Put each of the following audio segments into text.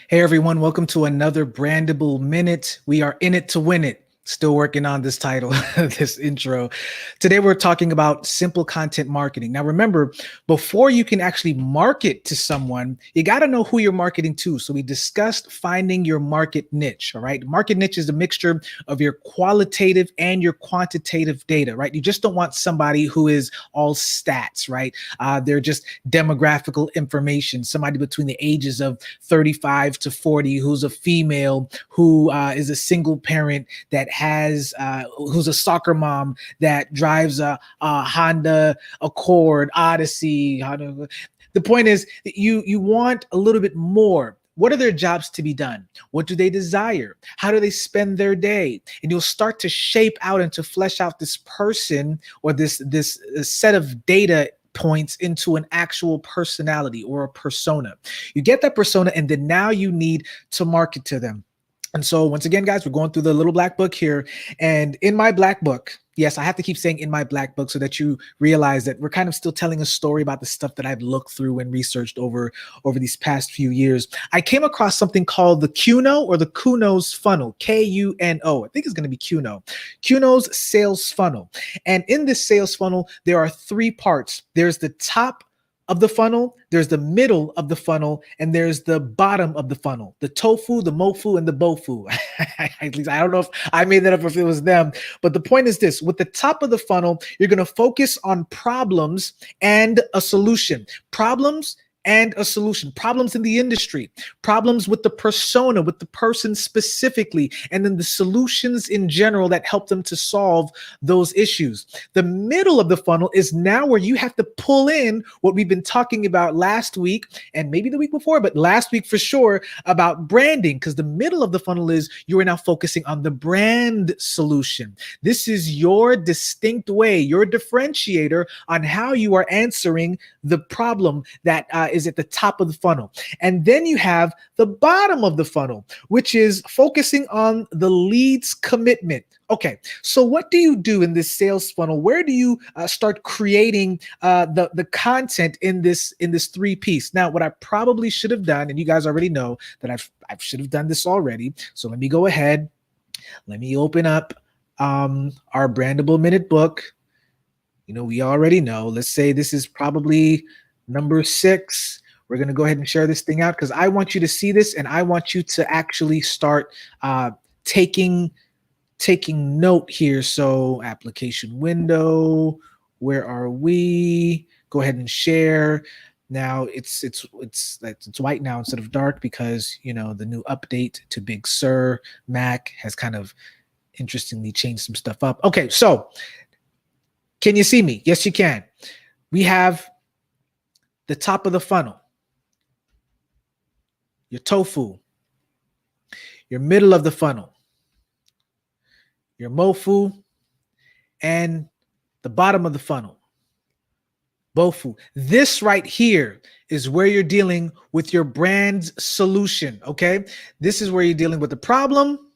Hey everyone, welcome to another Brandable Minute. We are in it to win it. Still working on this title, this intro. Today we're talking about simple content marketing. Now remember, before you can actually market to someone, you got to know who you're marketing to. So we discussed finding your market niche, all right? Market niche is a mixture of your qualitative and your quantitative data, right? You just don't want somebody who is all stats, right? They're just demographical information, somebody between the ages of 35 to 40 who's a female, who is a single parent that has who's a soccer mom that drives a Honda Accord, Odyssey. The point is that you want a little bit more. What are their jobs to be done? What do they desire? How do they spend their day? And you'll start to shape out and to flesh out this person or this set of data points into an actual personality or a persona. You get that persona, and then now you need to market to them. And so once again, guys, we're going through the little black book here. And in my black book, yes, I have to keep saying in my black book so that you realize that we're kind of still telling a story about the stuff that I've looked through and researched over these past few years. I came across something called the Kuno or the Kuno's funnel, Kuno. I think it's going to be Kuno. Kuno's sales funnel. And in this sales funnel, there are three parts. There's the top of the funnel, there's the middle of the funnel, and there's the bottom of the funnel. The tofu, the mofu, and the bofu. At least I don't know if I made that up or if it was them. But the point is this: with the top of the funnel, you're going to focus on problems and a solution. Problems and a solution. Problems in the industry, problems with the persona, with the person specifically, and then the solutions in general that help them to solve those issues. The middle of the funnel is now where you have to pull in what we've been talking about last week and maybe the week before, but last week for sure, about branding, because the middle of the funnel is you are now focusing on the brand solution. This is your distinct way, your differentiator on how you are answering the problem that is at the top of the funnel. And then you have the bottom of the funnel, which is focusing on the leads commitment. Okay, so what do you do in this sales funnel? Where do you start creating the content in this three piece? Now, what I probably should have done, and you guys already know that I should have done this already. So let me go ahead. Let me open up our Brandable Minute book. You know, we already know. Let's say this is probably number 6. We're going to go ahead and share this thing out because I want you to see this and I want you to actually start taking note here. So application window, where are we? Go ahead and share. Now it's white now instead of dark because, you know, the new update to Big Sur Mac has kind of interestingly changed some stuff up. Okay, so can you see me? Yes, you can. We have the top of the funnel, your tofu, your middle of the funnel, your mofu, and the bottom of the funnel, bofu. This right here is where you're dealing with your brand's solution, okay? This is where you're dealing with the problem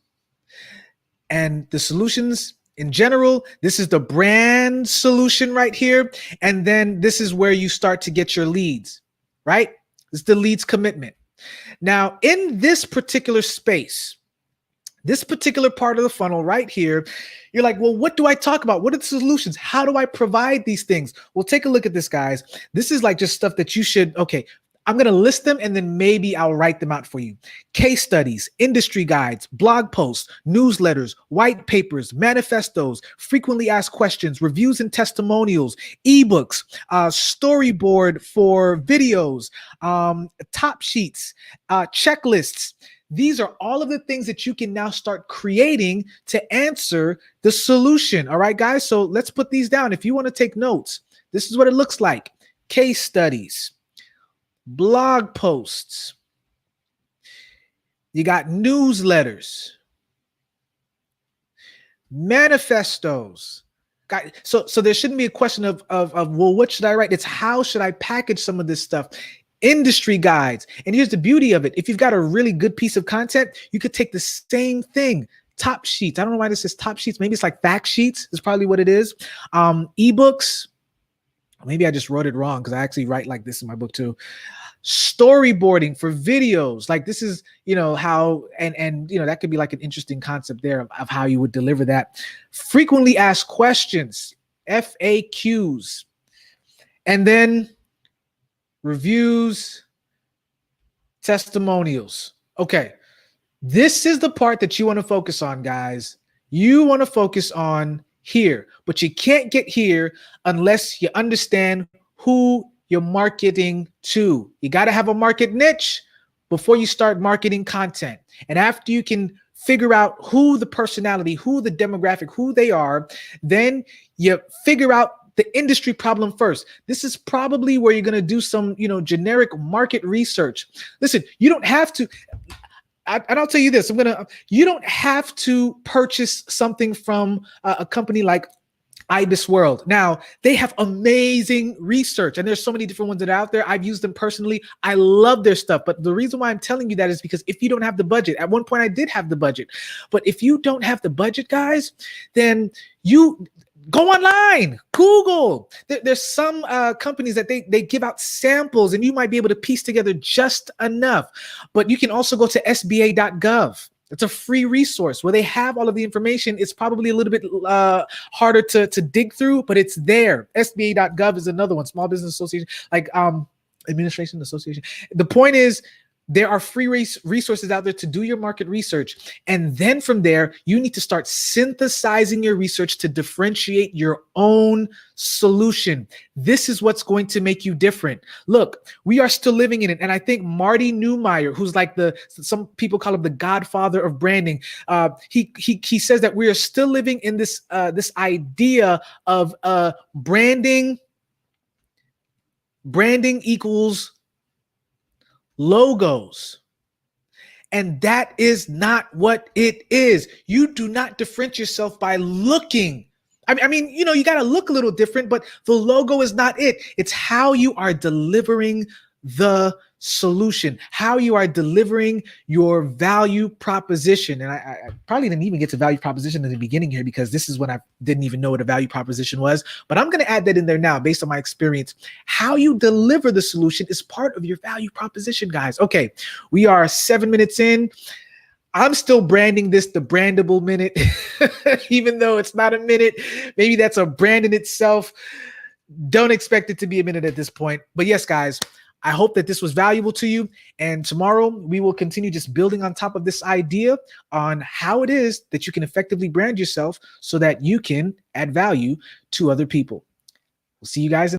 and the solutions in general. This is the brand solution right here. And then this is where you start to get your leads, right? It's the leads commitment. Now, in this particular space, this particular part of the funnel right here, you're like, well, what do I talk about? What are the solutions? How do I provide these things? Well, take a look at this, guys. This is like just stuff that you should, okay, I'm going to list them and then maybe I'll write them out for you. Case studies, industry guides, blog posts, newsletters, white papers, manifestos, frequently asked questions, reviews and testimonials, ebooks, storyboard for videos, top sheets, checklists. These are all of the things that you can now start creating to answer the solution. All right, guys. So let's put these down. If you want to take notes, this is what it looks like. Case studies, blog posts, you got newsletters, manifestos. So there shouldn't be a question of well, what should I write? It's how should I package some of this stuff? Industry guides. And here's the beauty of it. If you've got a really good piece of content, you could take the same thing. Top sheets. I don't know why this says top sheets. Maybe it's like fact sheets is probably what it is. Ebooks. Maybe I just wrote it wrong because I actually write like this in my book too. storyboarding for videos. Like this is, how, and that could be like an interesting concept there of how you would deliver that. Frequently asked questions, FAQs, and then reviews, testimonials. Okay. This is the part that you want to focus on, guys. You want to focus on here, but you can't get here unless you understand who you're marketing to. You got to have a market niche before you start marketing content. And after you can figure out who the personality, who the demographic, who they are, then you figure out the industry problem first. This is probably where you're going to do some, generic market research. Listen, you don't have to. And I'll tell you this, you don't have to purchase something from a company like Ibis World. Now, they have amazing research, and there's so many different ones that are out there. I've used them personally. I love their stuff. But the reason why I'm telling you that is because if you don't have the budget, at one point I did have the budget, but if you don't have the budget, guys, then you go online, Google. There's some companies that they give out samples, and you might be able to piece together just enough. But you can also go to sba.gov. It's a free resource where they have all of the information. It's probably a little bit harder to dig through, but it's there. SBA.gov is another one, Small Business Association, like Administration Association. The point is, there are free resources out there to do your market research. And then from there, you need to start synthesizing your research to differentiate your own solution. This is what's going to make you different. Look, we are still living in it. And I think Marty Neumeyer, who's like some people call him the godfather of branding. He says that we are still living in this idea of branding equals logos. And that is not what it is. You do not differentiate yourself by looking. I mean, you got to look a little different, but the logo is not it. It's how you are delivering the solution, how you are delivering your value proposition. And I probably didn't even get to value proposition in the beginning here, because this is when I didn't even know what a value proposition was, but I'm going to add that in there now based on my experience. How you deliver the solution is part of your value proposition, guys. Okay, we are 7 minutes in. I'm still branding this the Brandable minute, even though it's not a minute. Maybe that's a brand in itself. Don't expect it to be a minute at this point. But yes, guys, I hope that this was valuable to you. And tomorrow we will continue just building on top of this idea on how it is that you can effectively brand yourself so that you can add value to other people. We'll see you guys